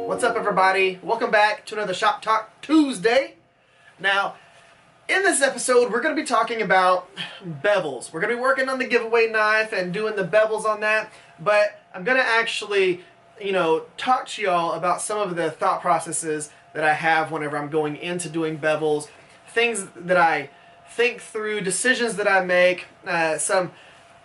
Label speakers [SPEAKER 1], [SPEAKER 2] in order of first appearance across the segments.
[SPEAKER 1] What's up, everybody? Welcome back to another Shop Talk Tuesday. Now, in this episode, we're going to be talking about bevels. We're going to be working on the giveaway knife and doing the bevels on that, but I'm going to actually, talk to y'all about some of the thought processes that I have whenever I'm going into doing bevels, things that I think through, decisions that I make, some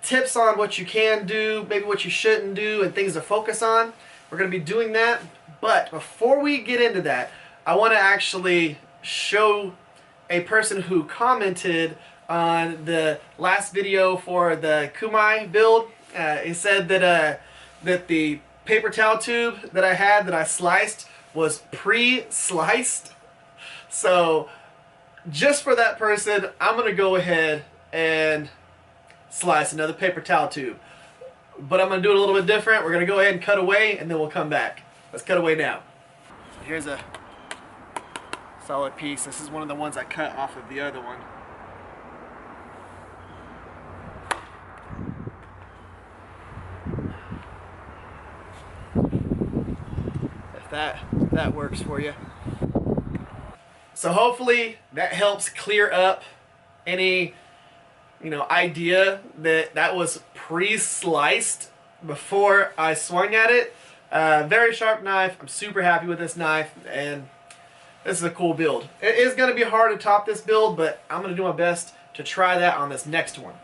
[SPEAKER 1] tips on what you can do, maybe what you shouldn't do, and things to focus on. We're going to be doing that. But before we get into that, I want to actually show a person who commented on the last video for the Kumai build. He said that that the paper towel tube that I had that I sliced was pre-sliced. So just for that person, I'm going to go ahead and slice another paper towel tube. But I'm going to do it a little bit different. We're going to go ahead and cut away, and then we'll come back. Let's cut away now. So here's a solid piece. This is one of the ones I cut off of the other one. If that works for you. So hopefully that helps clear up any idea that was pre-sliced before I swung at it. Very sharp knife. I'm super happy with this knife, and this is a cool build. It is going to be hard to top this build, but I'm going to do my best to try that on this next one.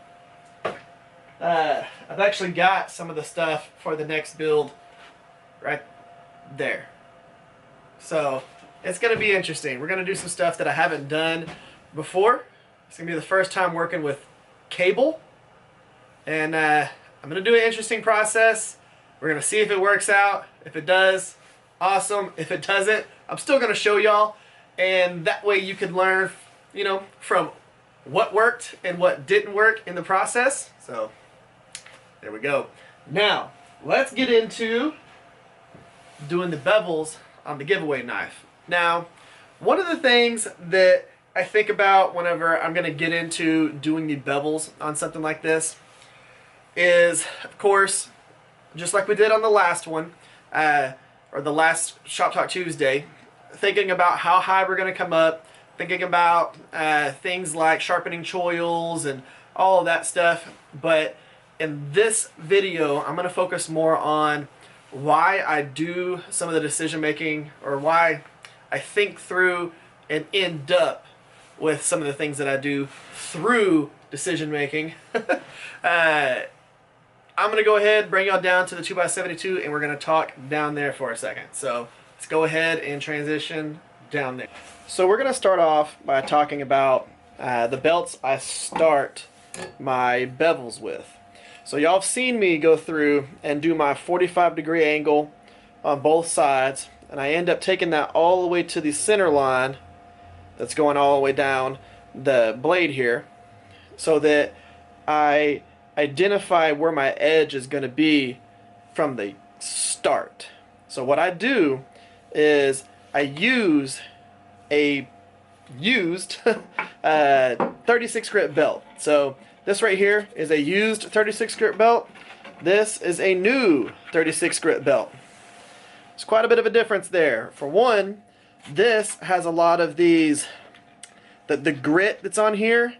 [SPEAKER 1] I've actually got some of the stuff for the next build right there. So it's going to be interesting. We're going to do some stuff that I haven't done before. It's going to be the first time working with cable, and I'm going to do an interesting process. We're going to see if it works out. If it does, awesome. If it doesn't, I'm still going to show y'all, and that way you can learn, from what worked and what didn't work in the process. So there we go. Now, let's get into doing the bevels on the giveaway knife. Now, one of the things that I think about whenever I'm going to get into doing the bevels on something like this is, of course, just like we did on the last one, or the last Shop Talk Tuesday, thinking about how high we're going to come up, thinking about things like sharpening choils and all of that stuff. But in this video, I'm going to focus more on why I do some of the decision making, or why I think through and end up with some of the things that I do through decision making. I'm going to go ahead, bring y'all down to the 2x72, and we're going to talk down there for a second. So let's go ahead and transition down there. So we're going to start off by talking about the belts I start my bevels with. So y'all have seen me go through and do my 45-degree angle on both sides, and I end up taking that all the way to the center line that's going all the way down the blade here, so that I identify where my edge is going to be from the start. So what I do is I use a used 36 grit belt. So this right here is a used 36 grit belt. This is a new 36 grit belt. There's quite a bit of a difference there. For one, this has a lot of these, the grit that's on here,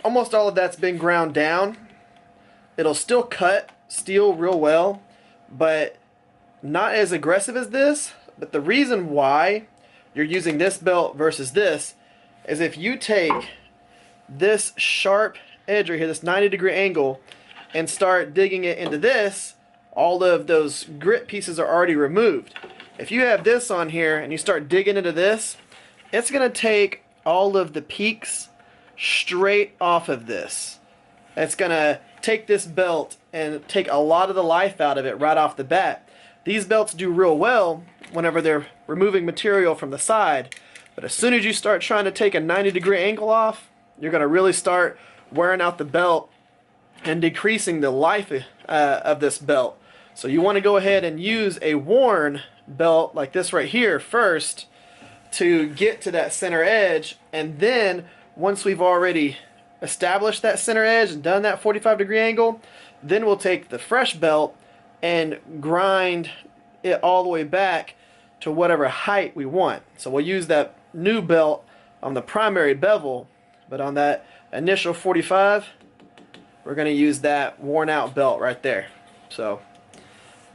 [SPEAKER 1] almost all of that's been ground down. It'll still cut steel real well, but not as aggressive as this. But the reason why you're using this belt versus this is if you take this sharp edge right here, this 90-degree angle, and start digging it into this, all of those grit pieces are already removed. If you have this on here and you start digging into this, it's going to take all of the peaks straight off of this. It's going to take this belt and take a lot of the life out of it right off the bat. These belts do real well whenever they're removing material from the side, but as soon as you start trying to take a 90-degree angle off, you're going to really start wearing out the belt and decreasing the life of this belt. So you want to go ahead and use a worn belt like this right here first to get to that center edge, and then once we've already established that center edge and done that 45-degree angle, then we'll take the fresh belt and grind it all the way back to whatever height we want. So we'll use that new belt on the primary bevel, but on that initial 45, we're going to use that worn out belt right there. So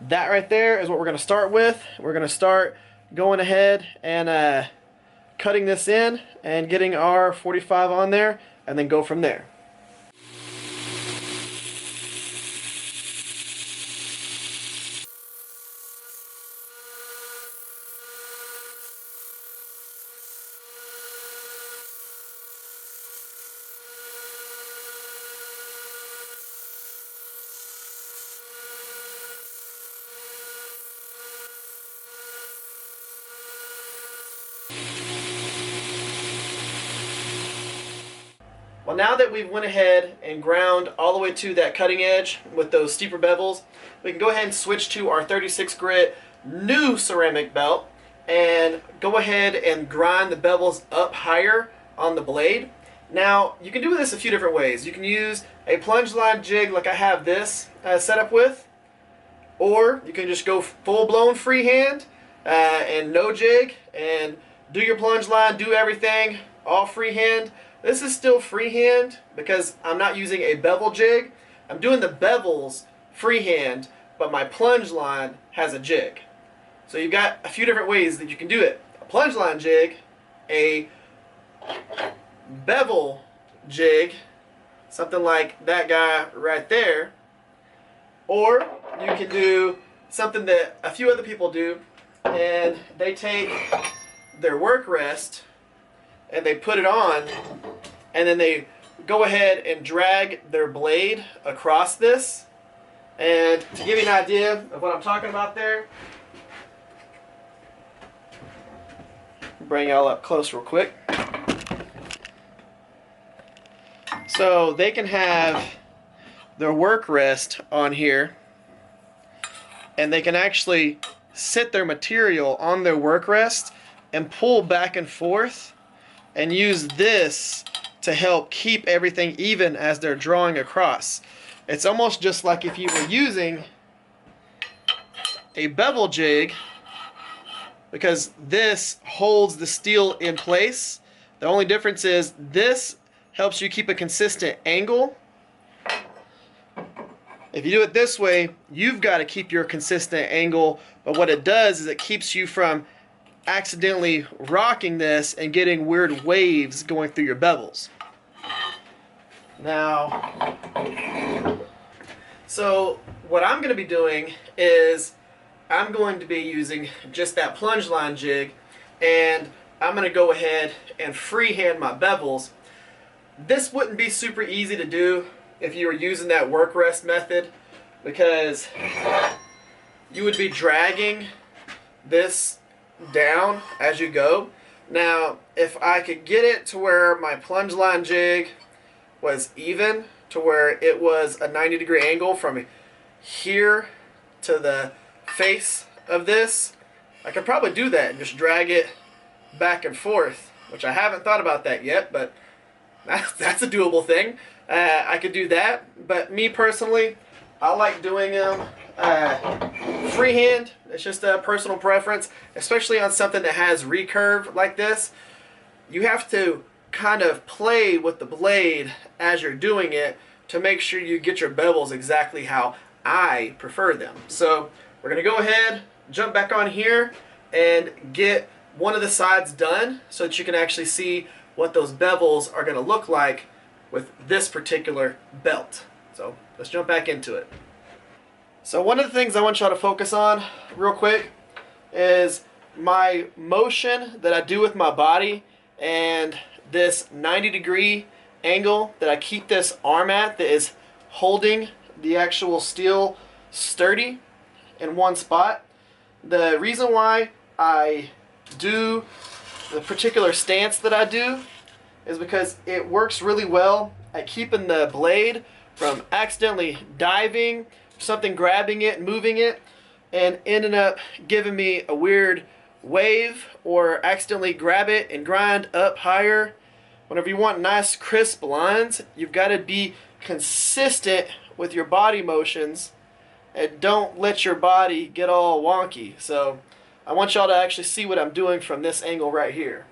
[SPEAKER 1] that right there is what we're going to start with. We're going to start going ahead and cutting this in and getting our 45 on there, and then go from there. Well, now that we've went ahead and ground all the way to that cutting edge with those steeper bevels, we can go ahead and switch to our 36 grit new ceramic belt and go ahead and grind the bevels up higher on the blade. Now, you can do this a few different ways. You can use a plunge line jig like I have this set up with, or you can just go full-blown freehand and no jig and do your plunge line, do everything all freehand. This is still freehand because I'm not using a bevel jig. I'm doing the bevels freehand, but my plunge line has a jig. So you've got a few different ways that you can do it. A plunge line jig, a bevel jig, something like that guy right there, or you can do something that a few other people do, and they take their work rest and they put it on, and then they go ahead and drag their blade across this. And to give you an idea of what I'm talking about there, bring y'all up close real quick. So they can have their work rest on here, and they can actually sit their material on their work rest and pull back and forth and use this to help keep everything even as they're drawing across. It's almost just like if you were using a bevel jig, because this holds the steel in place. The only difference is this helps you keep a consistent angle. If you do it this way, you've got to keep your consistent angle, but what it does is it keeps you from accidentally rocking this and getting weird waves going through your bevels. Now, so what I'm going to be doing is I'm going to be using just that plunge line jig, and I'm going to go ahead and freehand my bevels. This wouldn't be super easy to do if you were using that work rest method, because you would be dragging this down as you go. Now, if I could get it to where my plunge line jig was even, to where it was a 90-degree angle from here to the face of this, I could probably do that and just drag it back and forth, which I haven't thought about that yet, but that's a doable thing. I could do that, but me personally, I like doing them freehand. It's just a personal preference, especially on something that has recurve like this. You have to kind of play with the blade as you're doing it to make sure you get your bevels exactly how I prefer them. So we're going to go ahead, jump back on here, and get one of the sides done so that you can actually see what those bevels are going to look like with this particular belt. So let's jump back into it. So one of the things I want y'all to focus on real quick is my motion that I do with my body and this 90-degree angle that I keep this arm at that is holding the actual steel sturdy in one spot. The reason why I do the particular stance that I do is because it works really well at keeping the blade from accidentally diving, something grabbing it, moving it, and ending up giving me a weird wave, or accidentally grab it and grind up higher whenever you want nice crisp lines, you've got to be consistent with your body motions and don't let your body get all wonky. So I want y'all to actually see what I'm doing from this angle right here.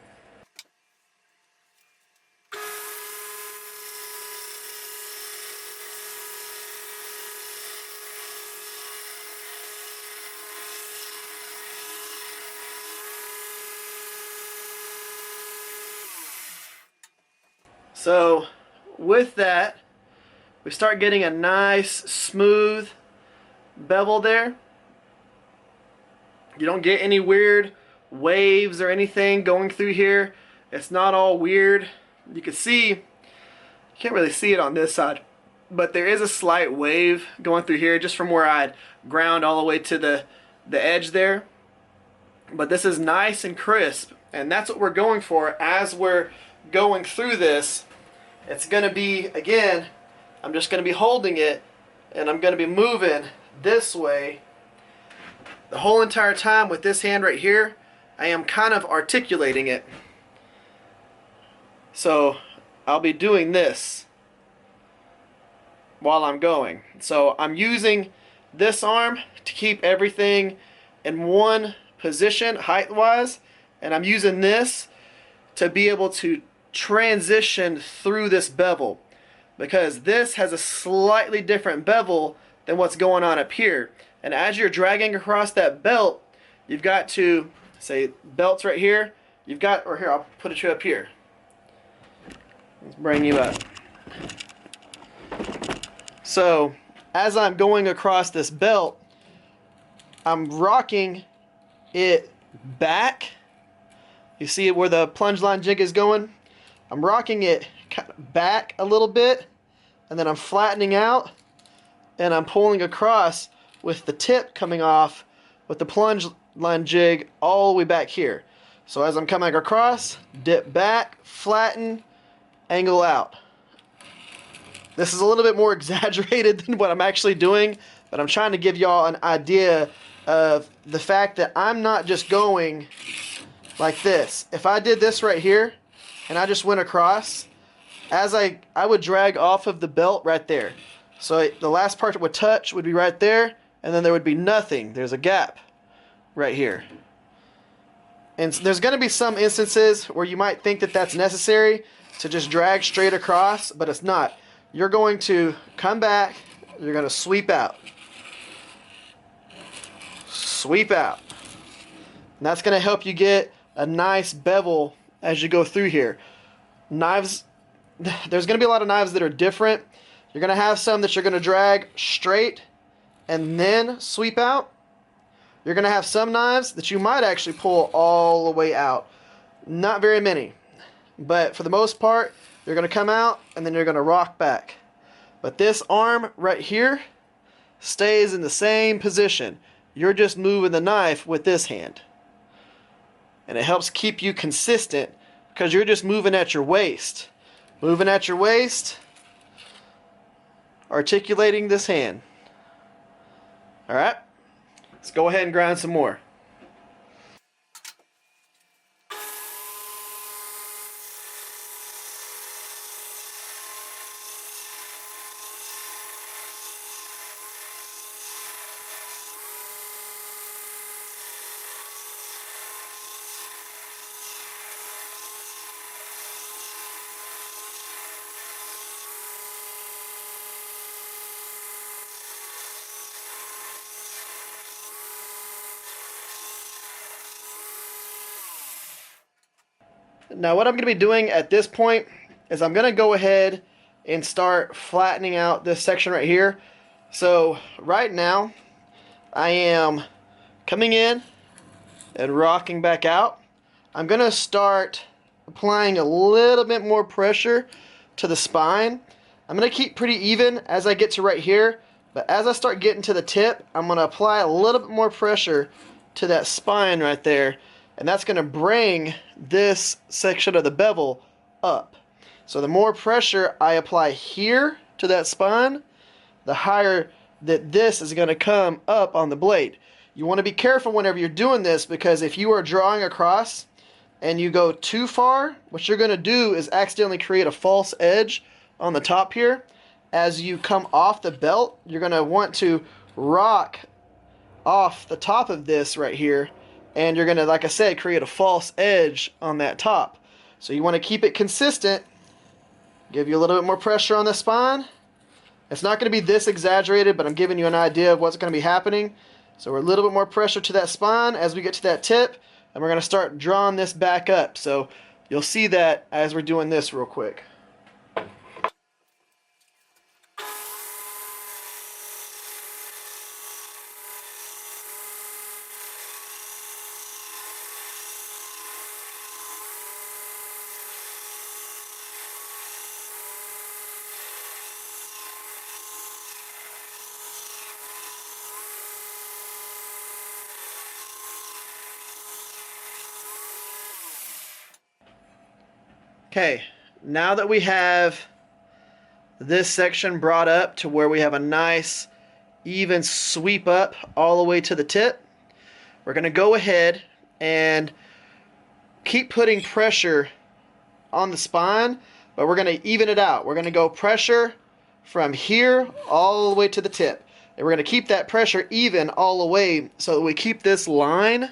[SPEAKER 1] So with that, we start getting a nice smooth bevel there. You don't get any weird waves or anything going through here. It's not all weird. You can see, you can't really see it on this side, but there is a slight wave going through here just from where I'd ground all the way to the edge there. But this is nice and crisp, and that's what we're going for as we're going through this. It's going to be, again, I'm just going to be holding it, and I'm going to be moving this way the whole entire time. With this hand right here, I am kind of articulating it. So I'll be doing this while I'm going. So I'm using this arm to keep everything in one position height-wise, and I'm using this to be able to transition through this bevel, because this has a slightly different bevel than what's going on up here. And as you're dragging across that belt, you've got to, say, belts right here, you've got, or here, I'll put it up here. Let's bring you up. So as I'm going across this belt, I'm rocking it back. You see where the plunge line jig is going? I'm rocking it back a little bit, and then I'm flattening out, and I'm pulling across with the tip coming off with the plunge line jig all the way back here. So as I'm coming across, dip back, flatten, angle out. This is a little bit more exaggerated than what I'm actually doing, but I'm trying to give y'all an idea of the fact that I'm not just going like this. If I did this right here, and I just went across, as I would drag off of the belt right there. So the last part that would touch would be right there, and then there would be nothing. There's a gap right here. And there's going to be some instances where you might think that that's necessary to just drag straight across, but it's not. You're going to come back, you're going to sweep out. Sweep out. And that's going to help you get a nice bevel as you go through here. Knives, there's going to be a lot of knives that are different. You're going to have some that you're going to drag straight and then sweep out. You're going to have some knives that you might actually pull all the way out. Not very many, but for the most part, you're going to come out and then you're going to rock back. But this arm right here stays in the same position. You're just moving the knife with this hand. And it helps keep you consistent because you're just moving at your waist. Moving at your waist, articulating this hand. Alright, let's go ahead and grind some more. Now what I'm going to be doing at this point is I'm going to go ahead and start flattening out this section right here. So right now I am coming in and rocking back out. I'm going to start applying a little bit more pressure to the spine. I'm going to keep pretty even as I get to right here, but as I start getting to the tip, I'm going to apply a little bit more pressure to that spine right there. And that's going to bring this section of the bevel up. So the more pressure I apply here to that spine, the higher that this is going to come up on the blade. You want to be careful whenever you're doing this, because if you are drawing across and you go too far, what you're going to do is accidentally create a false edge on the top here. As you come off the belt, you're going to want to rock off the top of this right here, and you're going to, like I said, create a false edge on that top. So you want to keep it consistent. Give you a little bit more pressure on the spine. It's not going to be this exaggerated, but I'm giving you an idea of what's going to be happening. So we're a little bit more pressure to that spine as we get to that tip, and we're going to start drawing this back up. So you'll see that as we're doing this real quick. Okay, now that we have this section brought up to where we have a nice even sweep up all the way to the tip, we're going to go ahead and keep putting pressure on the spine, but we're going to even it out. We're going to go pressure from here all the way to the tip, and we're going to keep that pressure even all the way so that we keep this line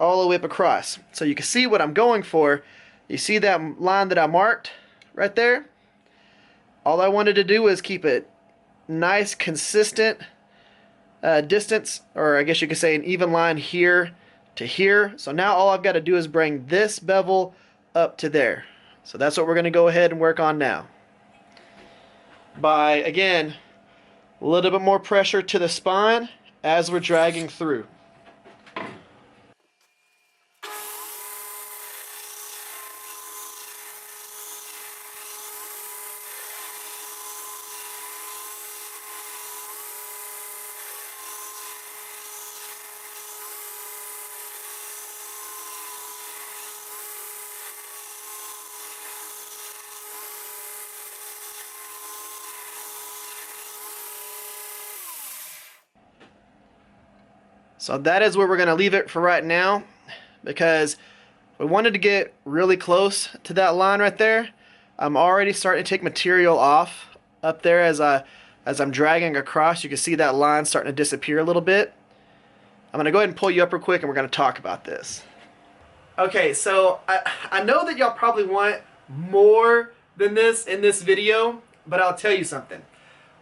[SPEAKER 1] all the way up across. So you can see what I'm going for. You see that line that I marked right there? All I wanted to do was keep it nice, consistent distance, or I guess you could say an even line here to here. So now all I've got to do is bring this bevel up to there. So that's what we're going to go ahead and work on now. By, again, a little bit more pressure to the spine as we're dragging through. So that is where we're going to leave it for right now, because we wanted to get really close to that line right there. I'm already starting to take material off up there as I'm dragging across. You can see that line starting to disappear a little bit. I'm going to go ahead and pull you up real quick, and we're going to talk about this. Okay, so I know that y'all probably want more than this in this video, but I'll tell you something.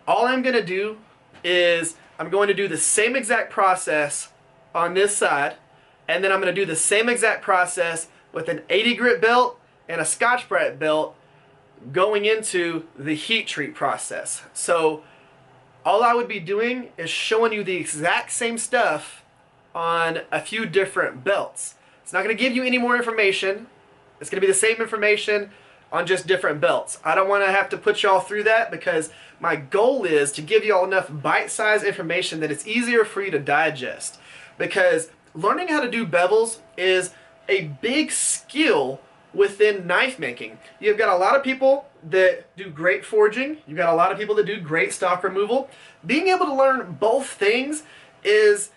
[SPEAKER 1] All I'm going to do is I'm going to do the same exact process on this side, and then I'm going to do the same exact process with an 80 grit belt and a Scotch-Brite belt going into the heat treat process. So all I would be doing is showing you the exact same stuff on a few different belts. It's not going to give you any more information. It's going to be the same information on just different belts. I don't want to have to put y'all through that, because my goal is to give y'all enough bite-sized information that it's easier for you to digest. Because learning how to do bevels is a big skill within knife making. You've got a lot of people that do great forging. You've got a lot of people that do great stock removal. Being able to learn both things is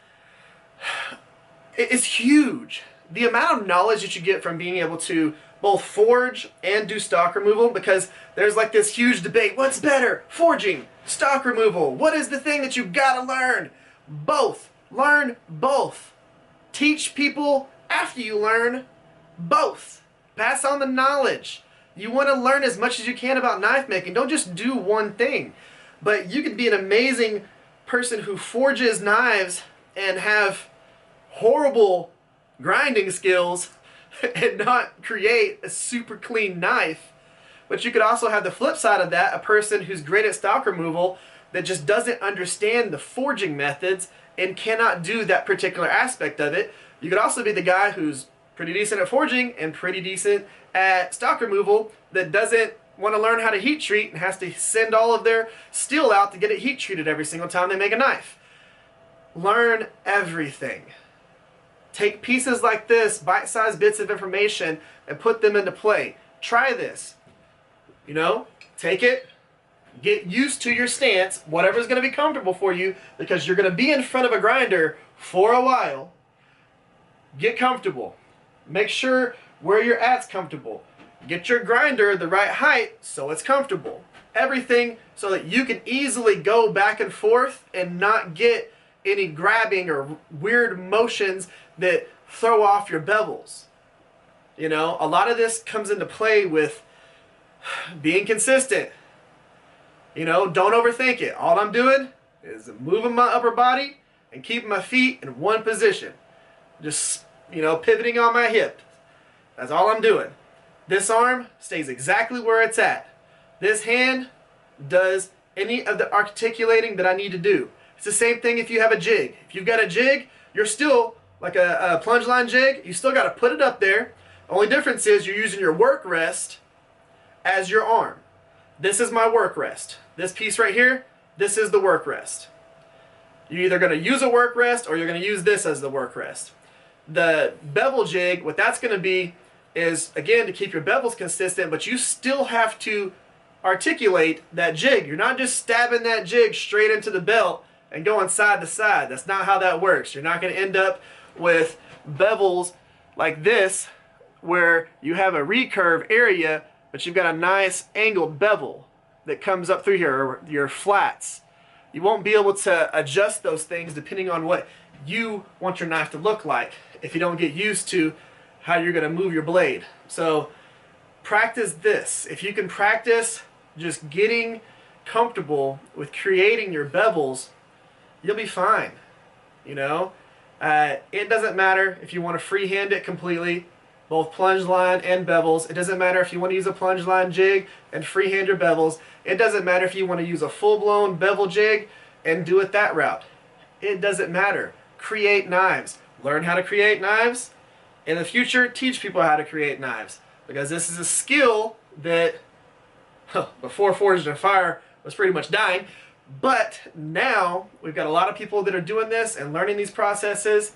[SPEAKER 1] huge. The amount of knowledge that you get from being able to both forge and do stock removal, because there's like this huge debate. What's better? Forging, stock removal. What is the thing that you've got to learn? Both. Learn both. Teach people after you learn both. Pass on the knowledge. You want to learn as much as you can about knife making. Don't just do one thing. But you could be an amazing person who forges knives and have horrible grinding skills and not create a super clean knife. But you could also have the flip side of that, a person who's great at stock removal that just doesn't understand the forging methods and cannot do that particular aspect of it. You could also be the guy who's pretty decent at forging and pretty decent at stock removal that doesn't want to learn how to heat treat and has to send all of their steel out to get it heat treated every single time they make a knife. Learn everything. Take pieces like this, bite-sized bits of information, and put them into play. Try this. You know, take it, get used to your stance, whatever's going to be comfortable for you, because you're going to be in front of a grinder for a while. Get comfortable. Make sure where you're at's comfortable. Get your grinder the right height so it's comfortable. Everything so that you can easily go back and forth and not get any grabbing or weird motions that throw off your bevels. You know, a lot of this comes into play with being consistent. You know, don't overthink it. All I'm doing is moving my upper body and keeping my feet in one position. Just, you know, pivoting on my hip. That's all I'm doing. This arm stays exactly where it's at. This hand does any of the articulating that I need to do. It's the same thing if you have a jig. If you've got a jig, you're still, like a plunge line jig, you still got to put it up there. The only difference is you're using your work rest as your arm. This is my work rest. This piece right here, this is the work rest. You're either going to use a work rest or you're going to use this as the work rest. The bevel jig, what that's going to be is, again, to keep your bevels consistent, but you still have to articulate that jig. You're not just stabbing that jig straight into the belt and going side to side. That's not how that works. You're not going to end up with bevels like this where you have a recurve area, but you've got a nice angled bevel that comes up through here, or your flats. You won't be able to adjust those things depending on what you want your knife to look like if you don't get used to how you're going to move your blade. So practice this. If you can practice just getting comfortable with creating your bevels, you'll be fine. You know, it doesn't matter if you want to freehand it completely, both plunge line and bevels. It doesn't matter if you want to use a plunge line jig and freehand your bevels. It doesn't matter if you want to use a full-blown bevel jig and do it that route. It doesn't matter. Create knives. Learn how to create knives. In the future, teach people how to create knives, because this is a skill that before Forged in Fire was pretty much dying, but now we've got a lot of people that are doing this and learning these processes.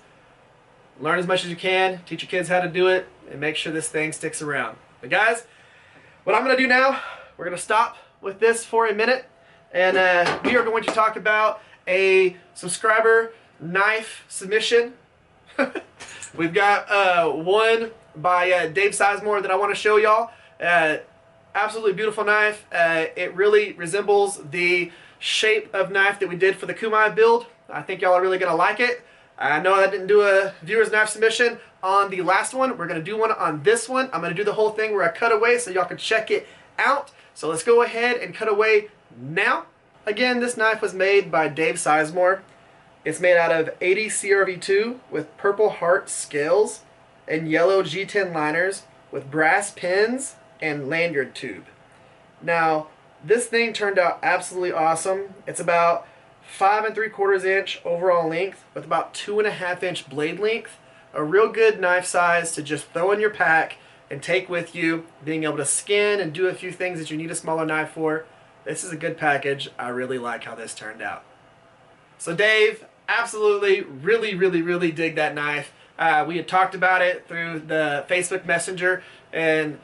[SPEAKER 1] Learn as much as you can, teach your kids how to do it, and make sure this thing sticks around. But guys, what I'm going to do now, we're going to stop with this for a minute, and we are going to talk about a subscriber knife submission. We've got one by Dave Sizemore that I want to show y'all. Absolutely beautiful knife. It really resembles the shape of knife that we did for the Kumai build. I think y'all are really going to like it. I know I didn't do a viewer's knife submission on the last one. We're going to do one on this one. I'm going to do the whole thing where I cut away so y'all can check it out. So let's go ahead and cut away now. Again, this knife was made by Dave Sizemore. It's made out of 80 CRV2 with purple heart scales and yellow G10 liners with brass pins and lanyard tube. Now, this thing turned out absolutely awesome. It's about 5 3/4 inch overall length with about 2.5 inch blade length. A real good knife size to just throw in your pack and take with you, being able to skin and do a few things that you need a smaller knife for. This is a good package. I really like how this turned out. So Dave, absolutely, really dig that knife. We had talked about it through the Facebook Messenger, and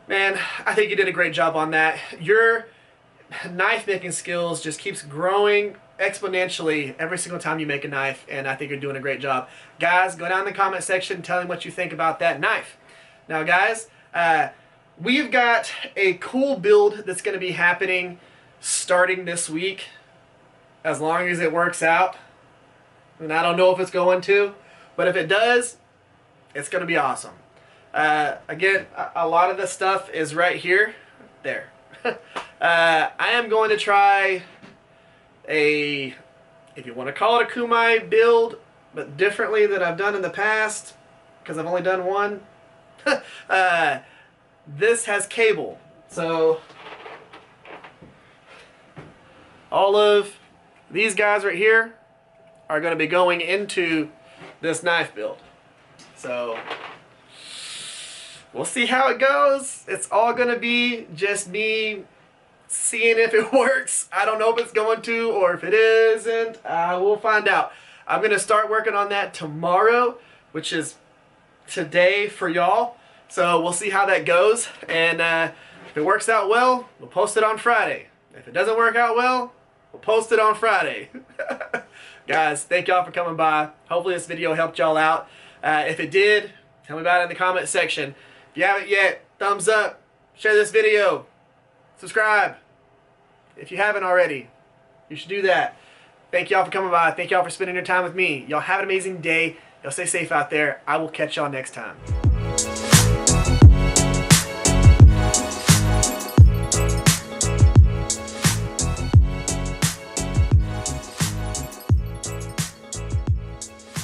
[SPEAKER 1] man, I think you did a great job on that. Your knife making skills just keeps growing exponentially every single time you make a knife, and I think you're doing a great job. Guys, go down in the comment section and tell me what you think about that knife. Now guys, we've got a cool build that's going to be happening starting this week, as long as it works out. And I don't know if it's going to, but if it does, it's going to be awesome. Again, a lot of the stuff is right here. There. I am going to try a, if you want to call it a Kumai build, but differently than I've done in the past, because I've only done one. This has cable. So all of these guys right here are going to be going into this knife build. So we'll see how it goes. It's all going to be just me seeing if it works. I don't know if it's going to, or if it isn't. We'll find out. I'm going to start working on that tomorrow, which is today for y'all. So we'll see how that goes. And if it works out well, we'll post it on Friday. If it doesn't work out well, we'll post it on Friday. Guys, thank y'all for coming by. Hopefully this video helped y'all out. If it did, Tell me about it in the comment section. If you haven't yet, thumbs up, share this video, subscribe. If you haven't already, you should do that. Thank y'all for coming by. Thank y'all for spending your time with me. Y'all have an amazing day. Y'all stay safe out there. I will catch y'all next time.